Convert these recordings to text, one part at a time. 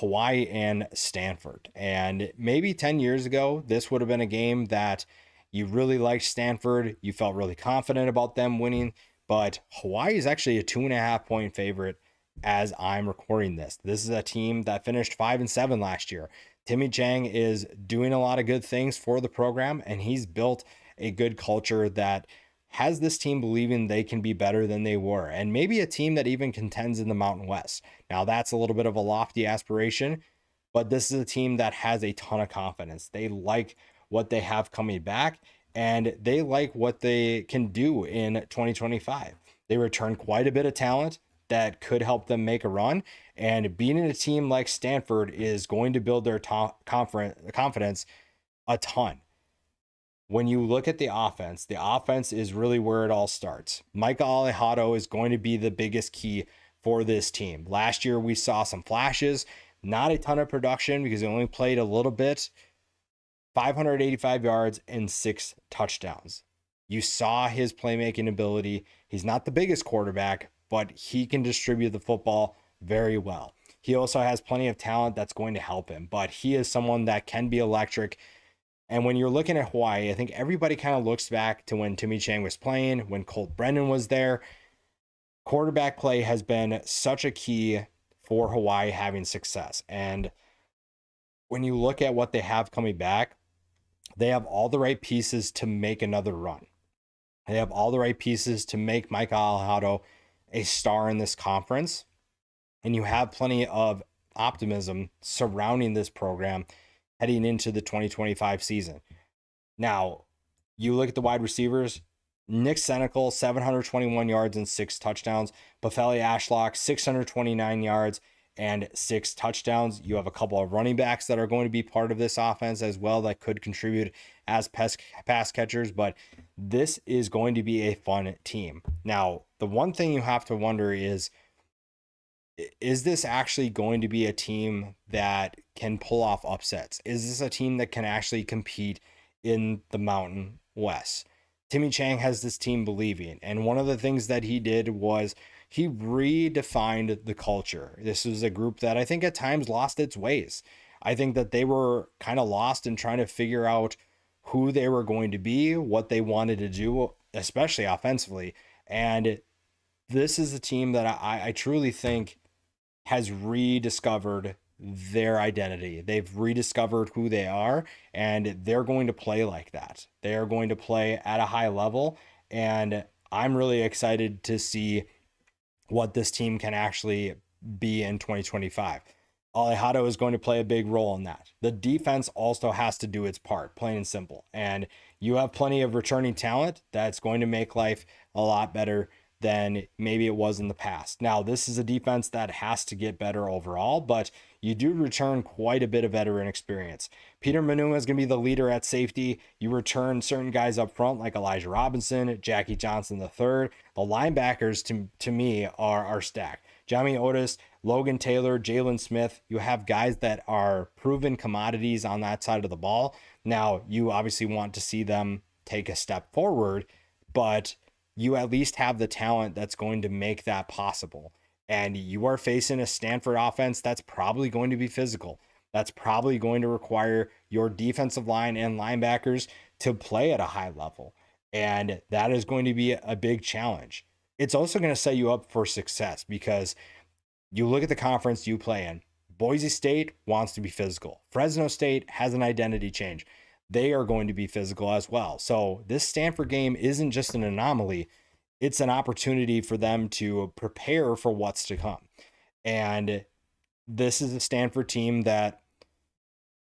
Hawaii and Stanford. And maybe 10 years ago, this would have been a game that you really liked Stanford. You felt really confident about them winning. But Hawaii is actually a 2.5 point favorite as I'm recording this. This is a team that finished 5-7 last year. Timmy Chang is doing a lot of good things for the program, and he's built a good culture that has this team believing they can be better than they were, and maybe a team that even contends in the Mountain West. Now, that's a little bit of a lofty aspiration, but this is a team that has a ton of confidence. They like what they have coming back, and they like what they can do in 2025. They return quite a bit of talent that could help them make a run, and being in a team like Stanford is going to build their confidence a ton. When you look at the offense is really where it all starts. Micah Alejado is going to be the biggest key for this team. Last year, we saw some flashes, not a ton of production because he only played a little bit, 585 yards and 6 touchdowns. You saw his playmaking ability. He's not the biggest quarterback, but he can distribute the football very well. He also has plenty of talent that's going to help him, but he is someone that can be electric. And when you're looking at Hawaii, I think everybody kind of looks back to when Timmy Chang was playing, when Colt Brennan was there. Quarterback play has been such a key for Hawaii having success. And when you look at what they have coming back, they have all the right pieces to make another run. They have all the right pieces to make Micah Alejado a star in this conference. And you have plenty of optimism surrounding this program heading into the 2025 season. Now, you look at the wide receivers, Nick Senecal, 721 yards and 6 touchdowns. Bafeli Ashlock, 629 yards and 6 touchdowns. You have a couple of running backs that are going to be part of this offense as well that could contribute as pass catchers, but this is going to be a fun team. Now, the one thing you have to wonder is this actually going to be a team that can pull off upsets? Is this a team that can actually compete in the Mountain West? Timmy Chang has this team believing, and one of the things that he did was he redefined the culture. This was a group that I think at times lost its ways. I think that they were kind of lost in trying to figure out who they were going to be, what they wanted to do, especially offensively. And this is a team that I truly think has rediscovered their identity. They've rediscovered who they are, and they're going to play like that. They are going to play at a high level, and I'm really excited to see what this team can actually be in 2025. Alejado is going to play a big role in that. The defense also has to do its part, plain and simple. And you have plenty of returning talent that's going to make life a lot better than maybe it was in the past. Now, this is a defense that has to get better overall, but you do return quite a bit of veteran experience. Peter Manuma is going to be the leader at safety. You return certain guys up front like Elijah Robinson, Jackie Johnson III. The linebackers, to me, are stacked. Jami Otis, Logan Taylor, Jalen Smith. You have guys that are proven commodities on that side of the ball. Now, you obviously want to see them take a step forward, but you at least have the talent that's going to make that possible. And you are facing a Stanford offense that's probably going to be physical. That's probably going to require your defensive line and linebackers to play at a high level. And that is going to be a big challenge. It's also going to set you up for success because you look at the conference you play in. Boise State wants to be physical. Fresno State has an identity change. They are going to be physical as well. So this Stanford game isn't just an anomaly. It's an opportunity for them to prepare for what's to come. And this is a Stanford team that,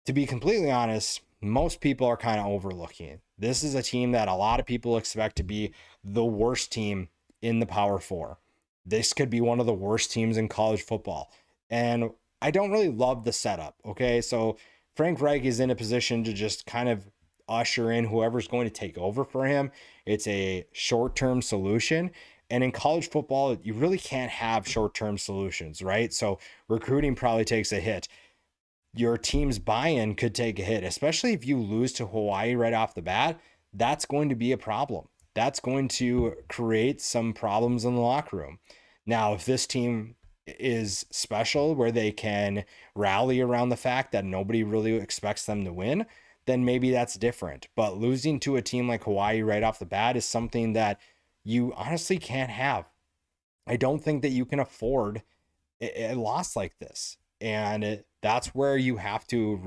to be completely honest, most people are kind of overlooking. This is a team that a lot of people expect to be the worst team in the Power Four. This could be one of the worst teams in college football. And I don't really love the setup. Okay. So Frank Reich is in a position to just kind of usher in whoever's going to take over for him. It's a short-term solution. And in college football, you really can't have short-term solutions, right? So recruiting probably takes a hit. Your team's buy-in could take a hit, especially if you lose to Hawaii right off the bat. That's going to be a problem. That's going to create some problems in the locker room. Now, if this team is special, where they can rally around the fact that nobody really expects them to win, then maybe that's different. But losing to a team like Hawaii right off the bat is something that you honestly can't have. I don't think that you can afford a loss like this. And that's where you have to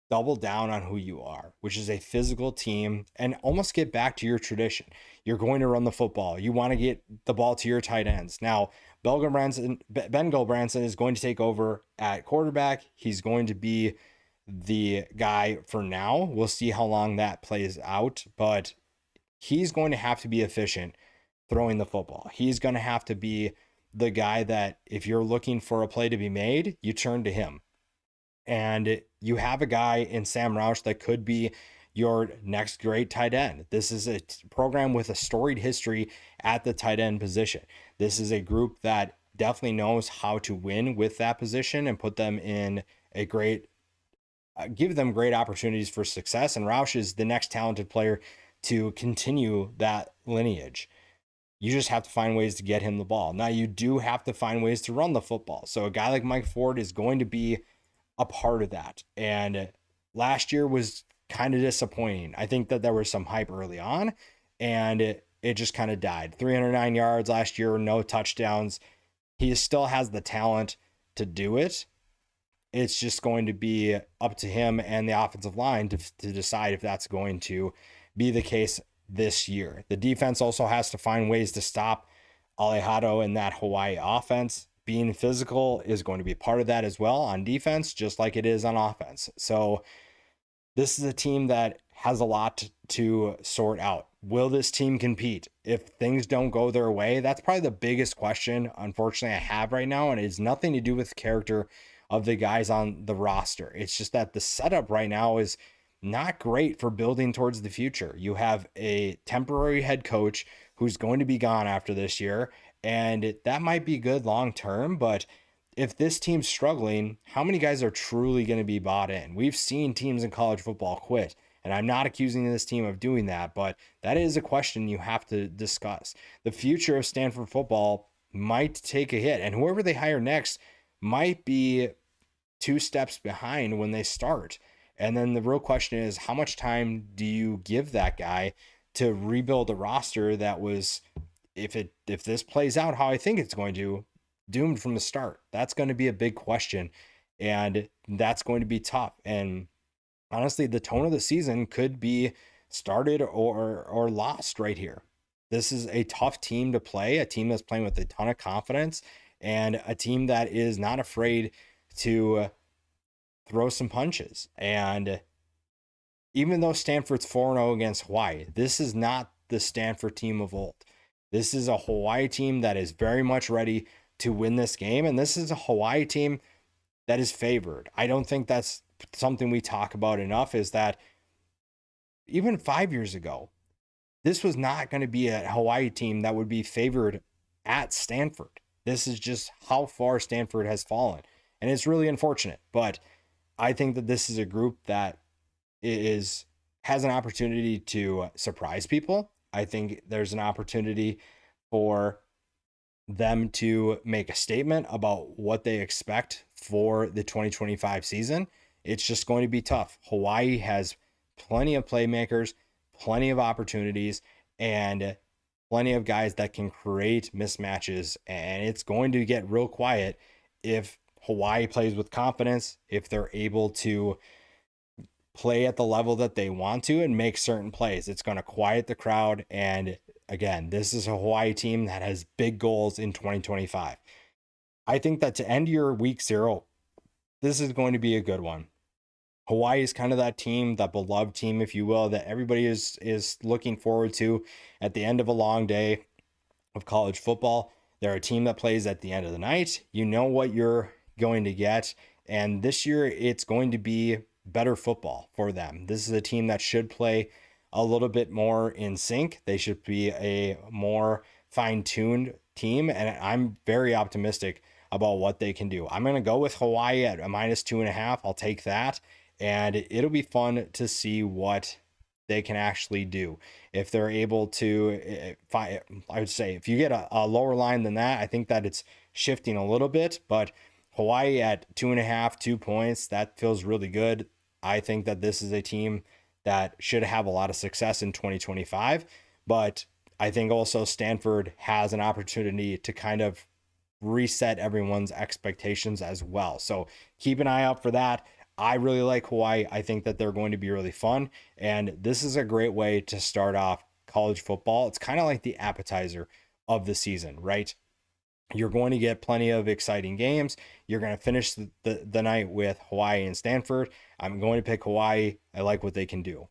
double down on who you are, which is a physical team, and almost get back to your tradition. You're going to run the football. You want to get the ball to your tight ends. Now, Ben Gulbranson is going to take over at quarterback. He's going to be the guy for now. We'll see how long that plays out, but he's going to have to be efficient throwing the football. He's going to have to be the guy that if you're looking for a play to be made, you turn to him. And you have a guy in Sam Roush that could be your next great tight end. This is a program with a storied history at the tight end position. This is a group that definitely knows how to win with that position and put them in a great, give them great opportunities for success. And Roush is the next talented player to continue that lineage. You just have to find ways to get him the ball. Now, you do have to find ways to run the football. So a guy like Mike Ford is going to be a part of that. And last year was kind of disappointing. I think that there was some hype early on, and it just kind of died. 309 yards last year, no touchdowns. He still has the talent to do it. It's just going to be up to him and the offensive line to decide if that's going to be the case this year. The defense also has to find ways to stop Alejado in that Hawaii offense. Being physical is going to be part of that as well on defense, just like it is on offense. So this is a team that has a lot to sort out. Will this team compete? If things don't go their way, that's probably the biggest question, unfortunately, I have right now. And it has nothing to do with the character of the guys on the roster. It's just that the setup right now is not great for building towards the future. You have a temporary head coach who's going to be gone after this year, and that might be good long term, but if this team's struggling, how many guys are truly going to be bought in? We've seen teams in college football quit, and I'm not accusing this team of doing that, but that is a question you have to discuss. The future of Stanford football might take a hit, and whoever they hire next might be 2 steps behind when they start. And then the real question is, how much time do you give that guy to rebuild a roster that was, if this plays out how I think it's going to, doomed from the start? That's going to be a big question, and that's going to be tough. And honestly, the tone of the season could be started or lost right here. This is a tough team to play, a team that's playing with a ton of confidence, and a team that is not afraid to throw some punches. And even though Stanford's 4-0 against Hawaii, this is not the Stanford team of old. This is a Hawaii team that is very much ready to win this game. And this is a Hawaii team that is favored. I don't think that's something we talk about enough, is that even 5 years ago, this was not going to be a Hawaii team that would be favored at Stanford. This is just how far Stanford has fallen. And it's really unfortunate, but I think that this is a group that has an opportunity to surprise people. I think there's an opportunity for them to make a statement about what they expect for the 2025 season. It's just going to be tough. Hawaii has plenty of playmakers, plenty of opportunities, and plenty of guys that can create mismatches. And it's going to get real quiet if Hawaii plays with confidence, if they're able to play at the level that they want to and make certain plays. It's going to quiet the crowd. And again, this is a Hawaii team that has big goals in 2025. I think that to end your week 0, this is going to be a good one. Hawaii is kind of that team, that beloved team, if you will, that everybody is looking forward to at the end of a long day of college football. They're a team that plays at the end of the night. You know what you're going to get. And this year, it's going to be better football for them. This is a team that should play a little bit more in sync. They should be a more fine-tuned team. And I'm very optimistic about what they can do. I'm going to go with Hawaii at a -2.5. I'll take that. And it'll be fun to see what they can actually do. If they're able to, if I would say if you get a lower line than that, I think that it's shifting a little bit, but Hawaii at 2.5, 2 points, that feels really good. I think that this is a team that should have a lot of success in 2025, but I think also Stanford has an opportunity to kind of reset everyone's expectations as well. So keep an eye out for that. I really like Hawaii. I think that they're going to be really fun. And this is a great way to start off college football. It's kind of like the appetizer of the season, right? You're going to get plenty of exciting games. You're going to finish the night with Hawaii and Stanford. I'm going to pick Hawaii. I like what they can do.